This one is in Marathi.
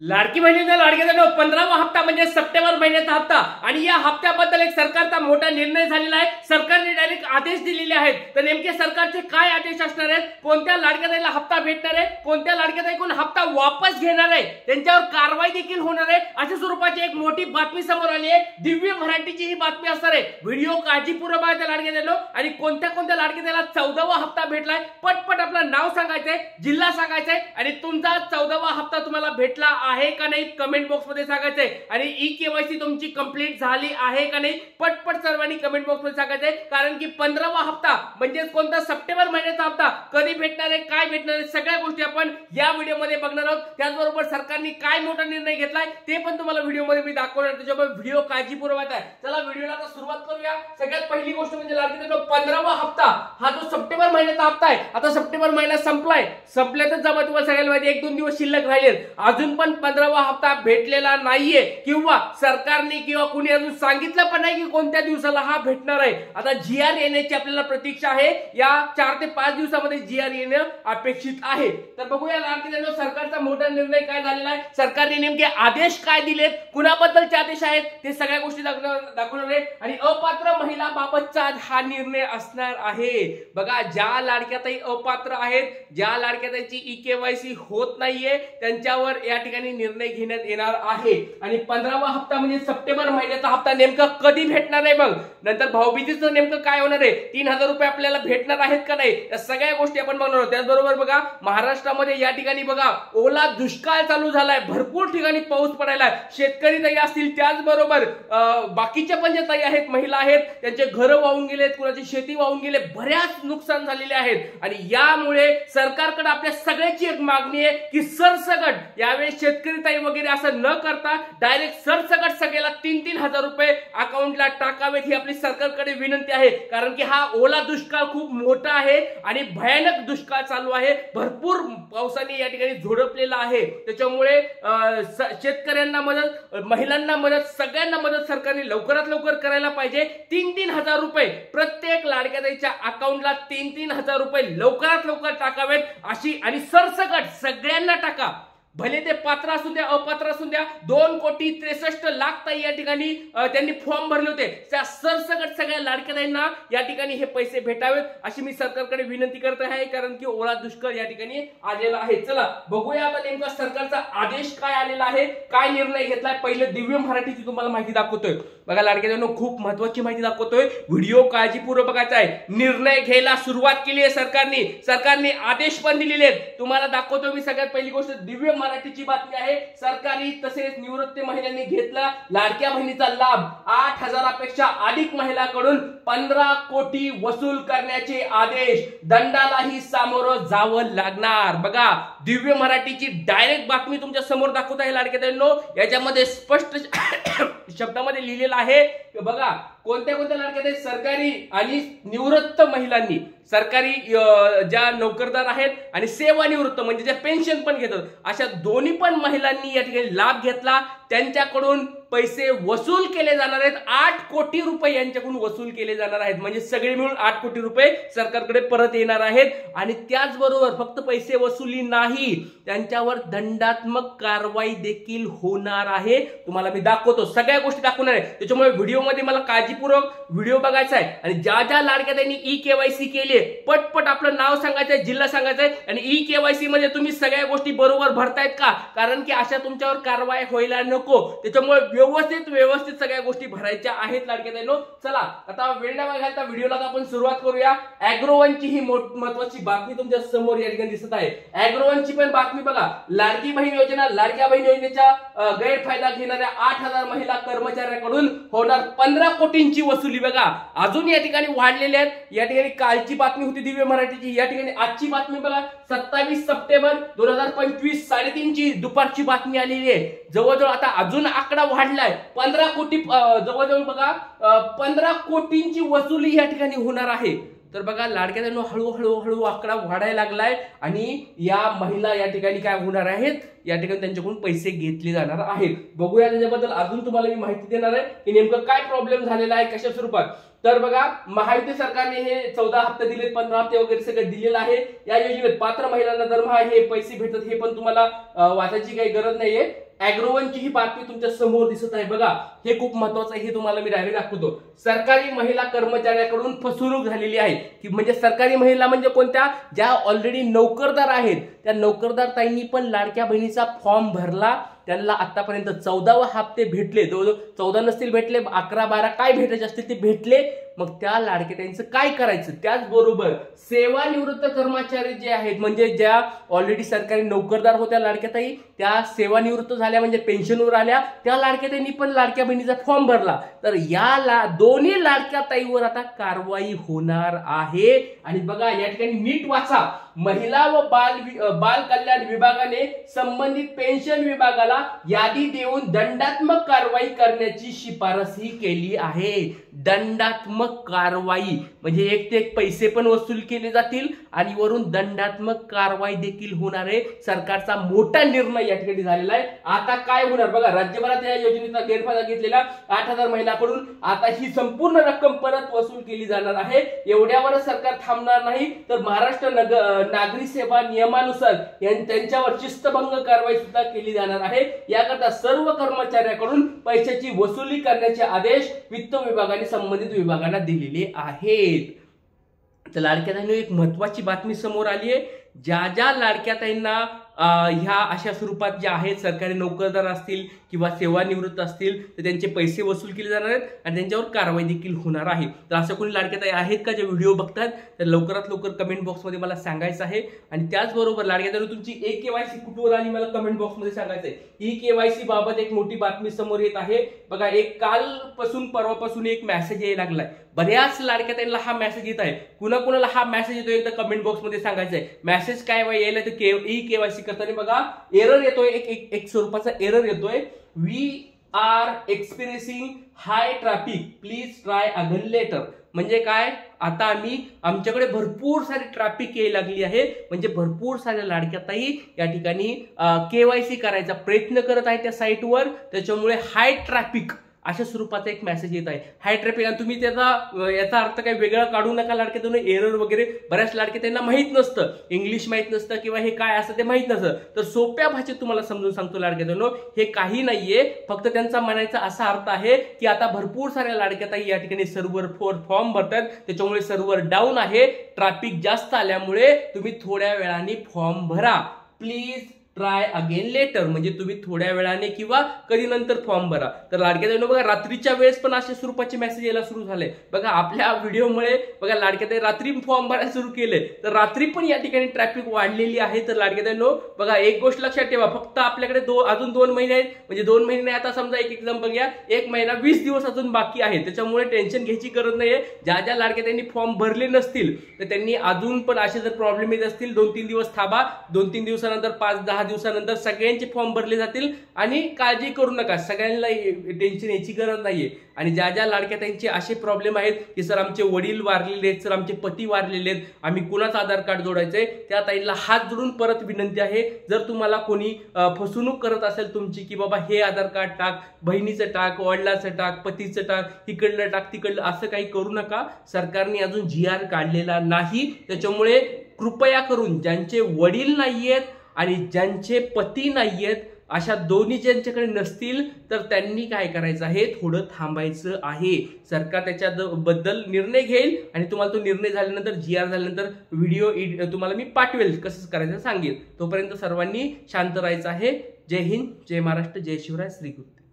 लाडकी बहिणीचा लाडक्या 15वा हप्ता म्हणजे सप्टेंबर महिन्याचा हप्ता आणि या हप्त्याबद्दल एक सरकारचा मोठा निर्णय झालेला आहे। सरकारने डायरेक्ट आदेश दिलेले आहेत। तर नेमके सरकारचे काय आदेश असणार आहेत, कोणत्या लाडक्या ताईला हप्ता भेटणार आहे, कोणत्या लाडक्या ताईकडून हप्ता वापस घेणार आहे, त्यांच्यावर कारवाई देखील होणार आहे, अशा स्वरूपाची एक मोठी बातमी समोर आली आहे। दिव्य मराठीची ही बातमी असणार आहे। व्हिडिओ काळजीपूर्वक बघा लाडक्या ताईंनो। आणि कोणत्या लाडक्या ताईला 14वा हप्ता भेटलाय, पटपट आपलं नाव सांगायचंय, जिल्हा सांगायचंय आणि तुमचा 14वा हप्ता तुम्हाला भेटला आहे का नाही कमेंट बॉक्स मध्ये सांगायचंय। आणि ई केवायसी तुमची कंप्लीट झाली आहे का नाही पटपट सर्वांनी कमेंट बॉक्स मध्ये सांगायचंय। कारण की 15वा हप्ता म्हणजे कोणता सप्टेंबर महिन्याचा हप्ता कधी भेटणार आहे, काय भेटणार आहे, सगळ्या गोष्टी आपण या व्हिडिओ मध्ये बघणार आहोत। त्याचबरोबर सरकारने काय मोठा निर्णय घेतलाय ते पण तुम्हाला व्हिडिओ मध्ये मी दाखवणार, त्याच्यामुळे व्हिडिओ काळजीपूर्वक आहे। चला व्हिडिओला आता सुरुवात करूया। सगळ्यात पहिली गोष्ट म्हणजे लाडक्या 15वा हप्ता हा जो सप्टेंबर महिन्याचा हप्ता आहे। आता सप्टेंबर महिना संपलाय, संपल्यातच जमा तुम्हाला सगळ्याला माहिती 1-2 दिवस शिल्लक राहिले, अजून पण 15वा हप्ता भेटलेला नाहीये किंवा सरकारने किंवा कुणी अजून सांगितलं पण नाही की कोणत्या दिवसाला हा भेटणार आहे। आता जीआर येण्याची आपल्याला प्रतीक्षा आहे, या 4 ते 5 दिवसामध्ये जीआर येणं अपेक्षित आहे। तर बघूया लाडक्या सरकारचा मोठा निर्णय काय झालेला आहे, सरकारने नेमके आदेश काय दिलेत, कुणाबद्दलचे आदेश आहेत ते सगळ्या गोष्टी दाखवणार आहे। आणि अपात्र महिला बाबतचा हा निर्णय असणार आहे। बघा ज्या लाडक्या ताई अपात्र आहेत, ज्या लाडक्या ताईची ई केवायसी होत नाहीये, त्यांच्यावर या ठिकाणी निर्णय घेण्यात येणार आहे। आणि 15वा हप्ता म्हणजे सप्टेंबर महिन्याचा हप्ता नेमका कधी भेटणार आहे, मग नंतर भाऊबीजेचं नेमकं काय होणार आहे, 3000 रुपये आपल्याला भेटणार आहेत का नाही, या सगळ्या गोष्टी आपण बघणार आहोत। त्याचबरोबर बघा महाराष्ट्रामध्ये या ठिकाणी बघा ओला दुष्काळ चालू झालाय, भरपूर ठिकाणी पाऊस पडायला, शेतकरी ताई असतील, त्याचबरोबर बाकीच्या पण जे ताई आहेत, महिला आहेत, त्यांचे घर वाहून गेलेत, कुणाची शेती वाहून गेले, बऱ्याच नुकसान झालेले आहेत। आणि यामुळे सरकारकडे आपल्या सगळ्याची एक मागणी आहे की सरसकट यावेळी शेतकरी ताई वगैरे असं न करता डायरेक्ट सरसकट सगळ्याला 3-3 रुपये अकाउंटला टाकावेत ही आपली सरकारकडे विनंती आहे। कारण की हा ओला दुष्काळ खूप मोठा आहे आणि भयानक दुष्काळ चालू आहे, भरपूर पावसाने या ठिकाणी झोडपलेला आहे। त्याच्यामुळे शेतकऱ्यांना मदत, महिलांना मदत, सगळ्यांना मदत सरकारने लवकरात लवकर करायला पाहिजे। 3-3 रुपये प्रत्येक लाडक्या ताईच्या अकाउंटला 3-3 रुपये लवकरात लवकर टाकावेत अशी, आणि सरसकट सगळ्यांना टाका, भले ते पात्र असू द्या अपात्र असू द्या। 2,63,00,000 ताई या ठिकाणी त्यांनी फॉर्म भरले होते, त्या सरसकट सगळ्या लाडक्या ताईंना या ठिकाणी हे पैसे भेटावेत अशी मी सरकारकडे विनंती करत आहे। कारण की ओला दुष्काळ या ठिकाणी आलेला आहे। चला बघूया आता नेमका सरकारचा आदेश काय आलेला आहे, काय निर्णय घेतलाय। पहिले दिव्य मराठीची तुम्हाला माहिती दाखवतोय। बघा लाडक्या ताईंनो खूप महत्त्वाची माहिती दाखवतोय, व्हिडिओ काळजीपूर्वक बघायचा आहे। निर्णय घ्यायला सुरुवात केली आहे सरकारने आदेश पण दिलेले आहेत, तुम्हाला दाखवतो मी। सगळ्यात पहिली गोष्ट दिव्य मराठीची बातमी आहे। सरकारी तसेच निवृत्त महिलांनी घेतला लाडक्या बहिणीचा लाभ, 8,000 पेक्षा अधिक महिलांकडून 15 कोटी वसूल करण्याचे आदेश, दंडालाही सामोरं जावं लागणार। बघा दिव्य मराठीची डायरेक्ट बातमी तुमच्या समोर दाखवत आहे लाडक्या ताईंनो। याच्यामध्ये स्पष्ट शब्दामध्ये लिहिलेलं आहे, बघा कोणत्या लाडक्या ताई सरकारी आणि निवृत्त महिलांनी, सरकारी ज्या नोकरदार आहेत आणि सेवानिवृत्त म्हणजे ज्या पेन्शन पण घेतात, अशा दोन्ही पण महिलांनी या ठिकाणी लाभ घेतला, त्यांच्याकडून पैसे वसूल केले जाणार आहेत। 8 कोटी रुपये यांच्याकडून वसूल केले जाणार आहेत, म्हणजे सगळे मिळून 8 कोटी रुपये सरकारकडे परत येणार आहेत। आणि त्याचबरोबर फक्त पैसे वसुली नाही, त्यांच्यावर दंडात्मक कारवाई देखील होणार आहे। तुम्हाला मी दाखवतो, सगळ्या गोष्टी दाखवणार आहे, त्याच्यामुळे व्हिडिओ मध्ये मला काळजीपूर्वक व्हिडिओ बघायचा आहे। आणि ज्या लाडक्या त्यांनी ई केवायसी केली पटपट आपलं नाव सांगायचंय, जिल्हा सांगायचंय। आणि ई केवायसी मध्ये तुम्ही सगळ्या गोष्टी बरोबर भरतायत का, कारण की अशा तुमच्यावर कारवाई व्हायला नको, त्याच्यामुळे व्यवस्थित सगळ्या गोष्टी भरायच्या आहेत लाडक्या ताईंनो। चला आता वेळ न घालता व्हिडिओला आपण सुरुवात करूया। अॅग्रोवनची ही महत्त्वाची बातमी तुमच्या समोर या ठिकाणी दिसत आहे। अॅग्रोवनची पण बातमी बघा, लाडकी बहीण योजना, लाडक्या बहीण योजनेचा गैरफायदा घेणाऱ्या 8,000 महिला कर्मचाऱ्यांकडून होणार 15 कोटींची वसुली। बघा अजून या ठिकाणी वाढलेल्या आहेत। या ठिकाणी कालची बातमी होती दिव्य मराठीची, या ठिकाणी आजची बातमी बघा 27 सप्टेंबर 2025 3:30ची दुपारची बातमी आलेली आहे। जवळजवळ आता अजून आकडा वाढलाय, 15 कोटी, जवळजवळ बघा 15 कोटींची वसुली या ठिकाणी होणार आहे। तर बघा लाडक्या ताईंनो हळूहळू आकडा वाढायला लागलाय आणि या महिला या ठिकाणी काय होणार आहेत, या ठिकाणी त्यांच्याकडून पैसे घेतले जाणार आहेत। बघूया त्याच्याबद्दल अजून तुम्हाला मी माहिती देणार आहे की नेमकं काय प्रॉब्लेम झालेला आहे, कशा स्वरूपात। तर बघा महायुती सरकारने हे 14 हप्ते दिले, 15 हप्ते वगैरे सगळं दिलेलं आहे। या योजनेत पात्र महिलांना दरमहा हे पैसे भेटतात, हे पण तुम्हाला वाचायची काही गरज नाहीये। अॅग्रोवनची ही बातमी तुमच्या समोर दिसत आहे बघा. हे खूप महत्वाचं आहे, हे तुम्हाला मी डायरेक्ट दाखवतो. सरकारी महिला कर्मचाऱ्याकडून फसवणूक झालेली आहे की म्हणजे सरकारी महिला म्हणजे कोणत्या, ज्या ऑलरेडी नोकरदार आहेत त्या नोकरदार ताईंनी पण लाडक्या बहिणीचा फॉर्म भरला. त्यांना आतापर्यंत 14 हप्ते भेटले, जवळजवळ 14 नसतील भेटले, 11-12 काय भेटायचे असतील ते भेटले. मग त्या लाडक्या ताईंचं काय करायचं. त्याचबरोबर सेवानिवृत्त कर्मचारी जे आहेत म्हणजे ज्या ऑलरेडी सरकारी नोकरदार होत्या लाडक्या ताई, त्या सेवानिवृत्त झाल्या म्हणजे पेन्शनवर आल्या, त्या लाडक्या ताईंनी पण लाडक्या बहिणीचा फॉर्म भरला. तर या दोन्ही लाडक्या ताईवर आता कारवाई होणार आहे. आणि बघा या ठिकाणी नीट वाचा, महिला व बाल कल्याण विभागाने संबंधित पेन्शन विभागाला यादी देऊन दंडात्मक कारवाई करण्याची शिफारसही केली आहे. दंडात्मक कारवाई म्हणजे एक ते एक पैसे पण वसूल केले जातील आणि वरून दंडात्मक कारवाई देखील होणार आहे. सरकारचा मोठा निर्णय या ठिकाणी झालेला आहे. आता काय होणार बघा, राज्यभरात या योजनेचा गैरफायदा घेतलेला 8,000 महिलांकडून आता ही संपूर्ण रक्कम परत वसूल केली जाणार आहे. एवढ्यावर सरकार थांबणार नाही, तर महाराष्ट्र नागरी सेवा नियमानुसार त्यांच्यावर शिस्तभंग कारवाई सुद्धा केली जाणार आहे. याकरता सर्व कर्मचाऱ्यांकडून पैशाची वसुली करण्याचे आदेश वित्त विभागाने संबंधित विभागांना दिलेले आहेत. तर लाडक्या ताईंना एक महत्वाची बातमी समोर आली आहे. ज्या ज्या लाडक्या ताईंना ह्या अशा स्वरूपात ज्या आहेत सरकारी नोकरदार असतील किंवा सेवानिवृत्त असतील तर त्यांचे पैसे वसूल केले जाणार आहेत आणि त्यांच्यावर कारवाई देखील होणार आहे. तर असं कोणी लाडक्या ताई आहेत का जे व्हिडिओ बघतात, तर लवकरात लवकर कमेंट बॉक्समध्ये मला सांगायचं आहे. आणि त्याचबरोबर लाडक्या ताई तुमची KYC कुठवर आली मला कमेंट बॉक्समध्ये सांगायचं आहे. KYC बाबत एक मोठी बातमी समोर येत आहे बघा. एक कालपासून परवापासून एक मेसेज यायला लागलाय. बऱ्याच लाडक्या ताईंना हा मेसेज येत आहे. कुणाला हा मेसेज येतोय एकदा कमेंट बॉक्समध्ये सांगायचं आहे. मेसेज काय यायला तर KYC करताना बघा एरर येतोय, एक स्वरूपाचा एरर येतोय. We are experiencing high traffic, please try again later. म्हणजे काय, आता आमच्याकडे भरपूर सारी ट्रॅफिक यायला लागली आहे. म्हणजे भरपूर साऱ्या लाडक्या ताई या ठिकाणी KYC करायचा प्रयत्न करत आहे त्या साईटवर. त्याच्यामुळे हाय ट्रॅफिक अशा स्वरूपाचा एक मेसेज येत आहे. हाय ट्रॅफिक. आणि तुम्ही याचा अर्थ काही वेगळा काढू नका लाडके दोन. एरर वगैरे बऱ्याच लाडके त्यांना माहित नसतं, इंग्लिश माहित नसतं किंवा हे काय असतं ते माहित नसतं. तर सोप्या भाषेत तुम्हाला समजून सांगतो लाडके दोन, हे काही नाहीये. फक्त त्यांचा म्हणायचा असा अर्थ आहे की आता भरपूर साऱ्या लाडक्या ताई या ठिकाणी सर्व्हर फॉर्म भरतात, त्याच्यामुळे सर्व्हर डाऊन आहे. ट्रॅफिक जास्त आल्यामुळे तुम्ही थोड्या वेळाने फॉर्म भरा. प्लीज ट्राय अगेन लेटर म्हणजे तुम्ही थोड्या वेळाने किंवा कधी नंतर फॉर्म भरा. तर लाडक्या ताईंनो बघा रात्रीच्या वेळेस पण अशा स्वरूपाचे मेसेज यायला सुरू झाले बघा. आपल्या व्हिडिओमुळे बघा लाडक्या ताई रात्री फॉर्म भरायला सुरू केले, तर रात्री पण या ठिकाणी ट्रॅफिक वाढलेली आहे. तर लाडक्या ताईंनो बघा एक गोष्ट लक्षात ठेवा, फक्त आपल्याकडे अजून 2 महिने आहेत. म्हणजे 2 महिने आता समजा एक एक्झाम्पल घ्या, 1 महिना 20 दिवस अजून बाकी आहे. त्याच्यामुळे टेन्शन घ्यायची गरज नाहीये. ज्या ज्या लाडक्या ताईंनी फॉर्म भरले नसतील तर त्यांनी अजून पण असे जर प्रॉब्लेम येत असतील 2-3 दिवस थांबा. 2-3 दिवसानंतर 5-10 दिवसानंतर सगळ्यांचे फॉर्म भरले जातील. आणि काळजी करू नका, सगळ्यांना टेन्शन यायची गरज नाहीये. आणि ज्या ज्या लाडक्या ताईंचे असे प्रॉब्लेम आहेत की सर आमचे वडील वारलेले आहेत, सर आमचे पती वारलेले आहेत, आम्ही कुणाचं आधार कार्ड जोडायचंय, त्या ताईंना हात जोडून परत विनंती आहे, जर तुम्हाला कोणी फसवणूक करत असेल तुमची की बाबा हे आधार कार्ड टाक, बहिणीचं टाक, वडिलाचं टाक, पतीचं टाक, तिकडलं टाक, तिकडलं, असं काही करू नका. सरकारने अजून GR काढलेला नाही. त्याच्यामुळे कृपया करून ज्यांचे वडील नाहीयेत आणि ज्यांचे पती नाहीयेत अशा दोन्ही ज्यांच्याकडे नसतील तर त्यांनी काय करायचं आहे, थोडं थांबायचं आहे. सरकार त्याच्याबद्दल निर्णय घेईल आणि तुम्हाला तो निर्णय झाल्यानंतर GR झाल्यानंतर व्हिडिओ तुम्हाला मी पाठवेल, कसं करायचं सांगेल. तोपर्यंत सर्वांनी शांत राहायचं आहे. जय हिंद, जय महाराष्ट्र, जय शिवराय, श्री गुरु.